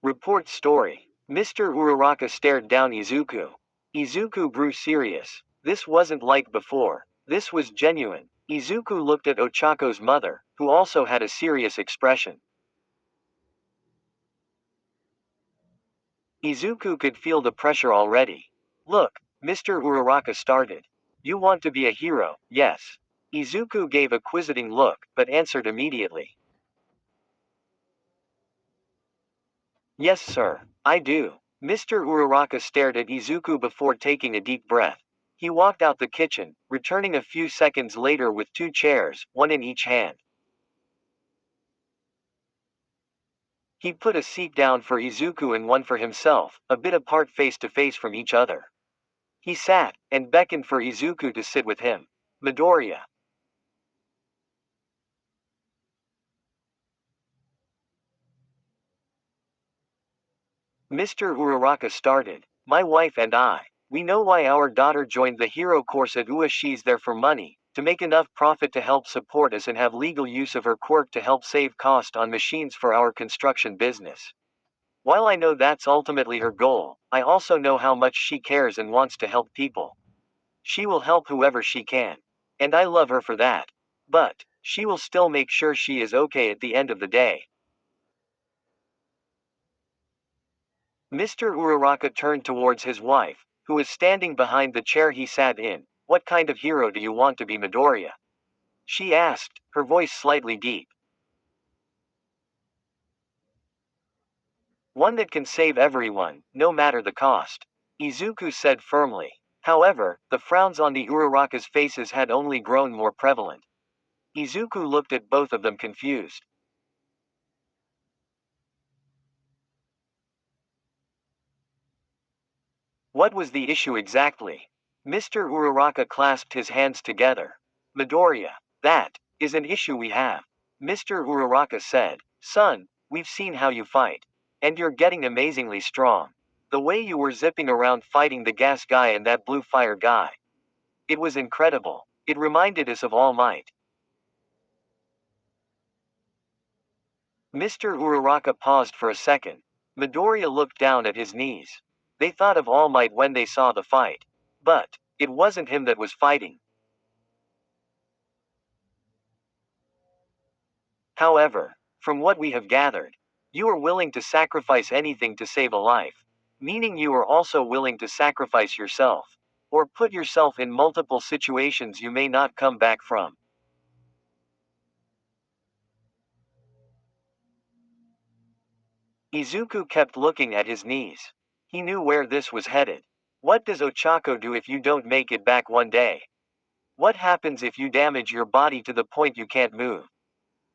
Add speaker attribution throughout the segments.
Speaker 1: Report story. Mr. Uraraka stared down Izuku. Izuku grew serious. This wasn't like before. This was genuine. Izuku looked at Ochako's mother, who also had a serious expression. Izuku could feel the pressure already. Look, Mr. Uraraka started. You want to be a hero, yes. Izuku gave a quizzing look, but answered immediately. Yes, sir, I do. Mr. Uraraka stared at Izuku before taking a deep breath. He walked out the kitchen, returning a few seconds later with two chairs, one in each hand. He put a seat down for Izuku and one for himself, a bit apart face to face from each other. He sat, and beckoned for Izuku to sit with him. Midoriya. Mr. Uraraka started. My wife and I. We know why our daughter joined the hero course at UA. She's there for money, to make enough profit to help support us and have legal use of her quirk to help save cost on machines for our construction business. While I know that's ultimately her goal, I also know how much she cares and wants to help people. She will help whoever she can. And I love her for that. But, she will still make sure she is okay at the end of the day. Mr. Uraraka turned towards his wife, who was standing behind the chair he sat in. What kind of hero do you want to be, Midoriya? She asked, her voice slightly deep. One that can save everyone, no matter the cost. Izuku said firmly. However, the frowns on the Uraraka's faces had only grown more prevalent. Izuku looked at both of them confused. What was the issue exactly? Mr. Uraraka clasped his hands together. Midoriya, that is an issue we have. Mr. Uraraka said, Son, we've seen how you fight. And you're getting amazingly strong. The way you were zipping around fighting the gas guy and that blue fire guy. It was incredible. It reminded us of All Might. Mr. Uraraka paused for a second. Midoriya looked down at his knees. They thought of All Might when they saw the fight. But, it wasn't him that was fighting. However, from what we have gathered, you are willing to sacrifice anything to save a life. Meaning you are also willing to sacrifice yourself. Or put yourself in multiple situations you may not come back from. Izuku kept looking at his knees. He knew where this was headed. What does Ochaco do if you don't make it back one day? What happens if you damage your body to the point you can't move?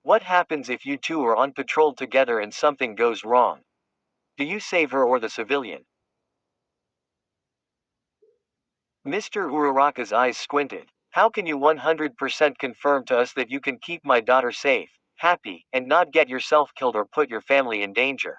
Speaker 1: What happens if you two are on patrol together and something goes wrong? Do you save her or the civilian? Mr. Uraraka's eyes squinted. How can you 100% confirm to us that you can keep my daughter safe, happy, and not get yourself killed or put your family in danger?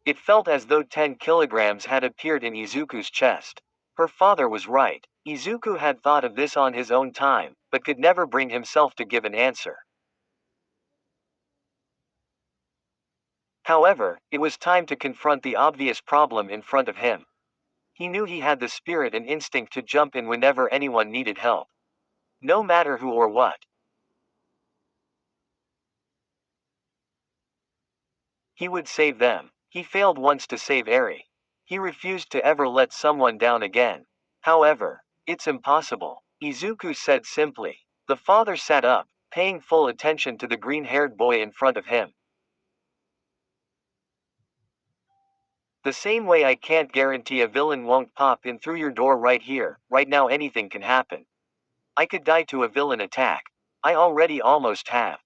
Speaker 1: It felt as though 10 kilograms had appeared in Izuku's chest. Her father was right. Izuku had thought of this on his own time, but could never bring himself to give an answer. However, it was time to confront the obvious problem in front of him. He knew he had the spirit and instinct to jump in whenever anyone needed help. No matter who or what. He would save them. He failed once to save Eri. He refused to ever let someone down again. However, it's impossible, Izuku said simply. The father sat up, paying full attention to the green-haired boy in front of him. The same way I can't guarantee a villain won't pop in through your door right here, right now anything can happen. I could die to a villain attack. I already almost have.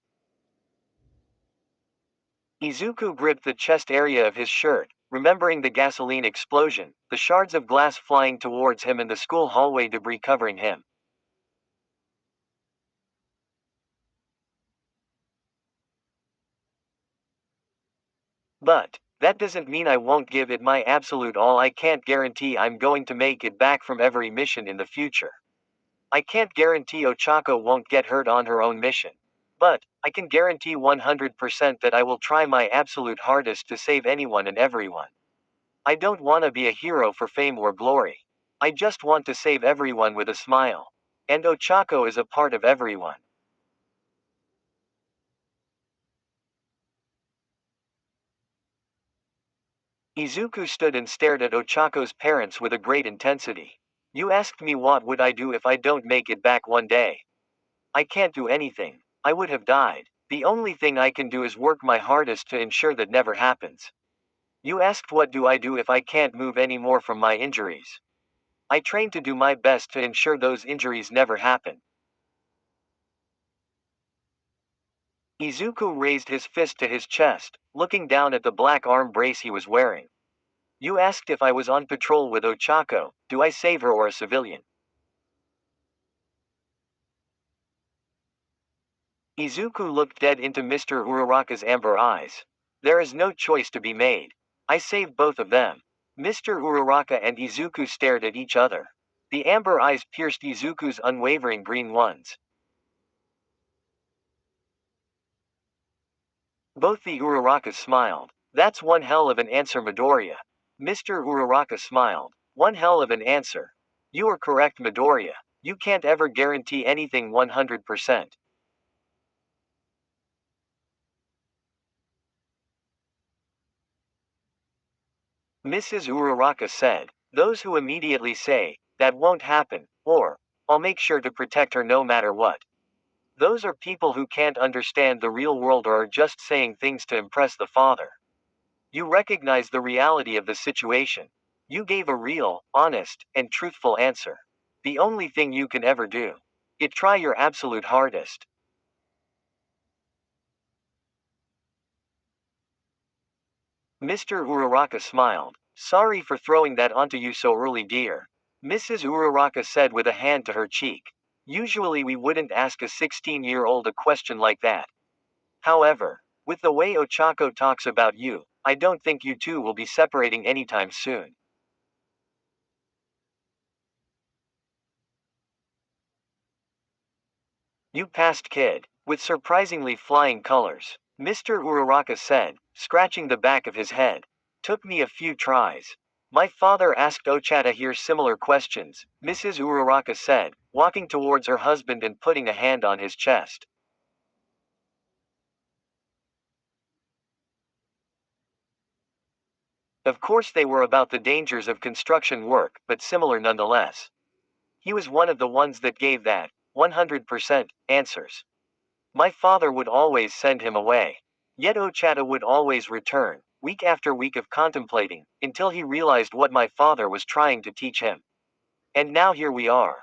Speaker 1: Izuku gripped the chest area of his shirt, remembering the gasoline explosion, the shards of glass flying towards him and the school hallway debris covering him. But, that doesn't mean I won't give it my absolute all. I can't guarantee I'm going to make it back from every mission in the future. I can't guarantee Ochaco won't get hurt on her own mission. But, I can guarantee 100% that I will try my absolute hardest to save anyone and everyone. I don't want to be a hero for fame or glory. I just want to save everyone with a smile. And Ochaco is a part of everyone. Izuku stood and stared at Ochako's parents with a great intensity. You asked me what would I do if I don't make it back one day. I can't do anything. I would have died. The only thing I can do is work my hardest to ensure that never happens. You asked what do I do if I can't move any more from my injuries. I train to do my best to ensure those injuries never happen. Izuku raised his fist to his chest, looking down at the black arm brace he was wearing. You asked if I was on patrol with Ochaco, do I save her or a civilian? Izuku looked dead into Mr. Uraraka's amber eyes. There is no choice to be made. I save both of them. Mr. Uraraka and Izuku stared at each other. The amber eyes pierced Izuku's unwavering green ones. Both the Urarakas smiled. That's one hell of an answer, Midoriya. Mr. Uraraka smiled. One hell of an answer. You are correct, Midoriya. You can't ever guarantee anything 100%. Mrs. Uraraka said. Those who immediately say, that won't happen, or, I'll make sure to protect her no matter what. Those are people who can't understand the real world or are just saying things to impress the father. You recognize the reality of the situation. You gave a real, honest, and truthful answer. The only thing you can ever do. It try your absolute hardest. Mr. Uraraka smiled. Sorry for throwing that onto you so early, dear. Mrs. Uraraka said with a hand to her cheek. Usually we wouldn't ask a 16-year-old a question like that. However, with the way Ochaco talks about you, I don't think you two will be separating anytime soon. You passed, kid, with surprisingly flying colors, Mr. Uraraka said, scratching the back of his head. Took me a few tries. My father asked Ochata here similar questions, Mrs. Uraraka said, walking towards her husband and putting a hand on his chest. Of course they were about the dangers of construction work, but similar nonetheless. He was one of the ones that gave that 100% answers. My father would always send him away. Yet Ochata would always return, week after week of contemplating, until he realized what my father was trying to teach him. And now here we are.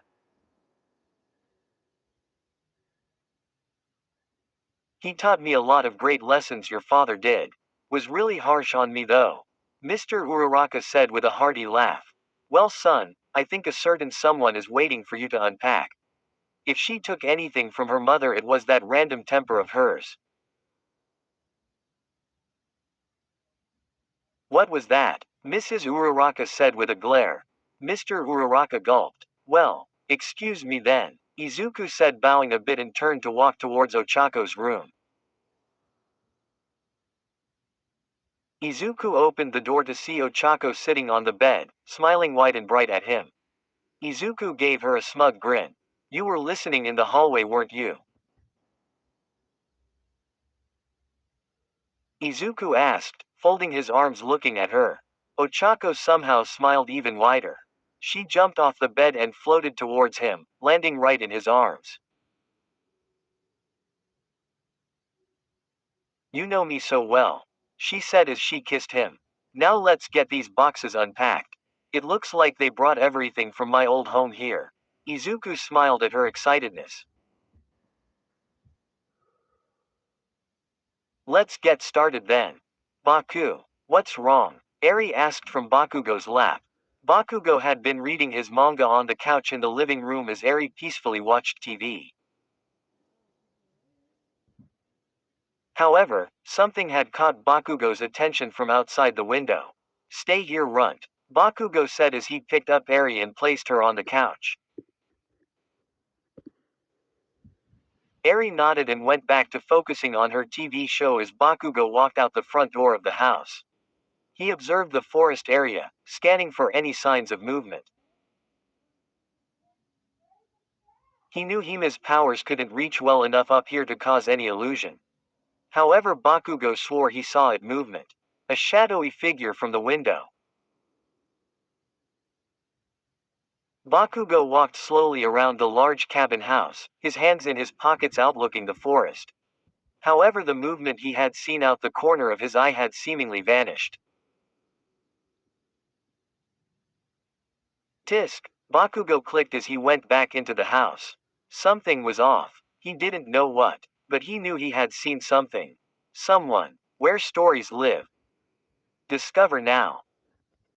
Speaker 1: He taught me a lot of great lessons, your father did. Was really harsh on me though. Mr. Uraraka said with a hearty laugh. Well, son, I think a certain someone is waiting for you to unpack. If she took anything from her mother, it was that random temper of hers. What was that? Mrs. Uraraka said with a glare. Mr. Uraraka gulped. Well, excuse me then, Izuku said, bowing a bit and turned to walk towards Ochako's room. Izuku opened the door to see Ochako sitting on the bed, smiling wide and bright at him. Izuku gave her a smug grin. You were listening in the hallway, weren't you? Izuku asked, folding his arms looking at her. Ochako somehow smiled even wider. She jumped off the bed and floated towards him, landing right in his arms. You know me so well, she said as she kissed him. Now let's get these boxes unpacked. It looks like they brought everything from my old home here. Izuku smiled at her excitedness. Let's get started then. Baku, what's wrong? Eri asked from Bakugo's lap. Bakugo had been reading his manga on the couch in the living room as Eri peacefully watched TV. However, something had caught Bakugo's attention from outside the window. Stay here, runt, Bakugo said as he picked up Eri and placed her on the couch. Eri nodded and went back to focusing on her TV show as Bakugo walked out the front door of the house. He observed the forest area, scanning for any signs of movement. He knew Hime's powers couldn't reach well enough up here to cause any illusion. However, Bakugo swore he saw it movement. A shadowy figure from the window. Bakugo walked slowly around the large cabin house, his hands in his pockets outlooking the forest. However, the movement he had seen out the corner of his eye had seemingly vanished. Tisk! Bakugo clicked as he went back into the house. Something was off. He didn't know what, but he knew he had seen something. Someone. Where stories live. Discover now.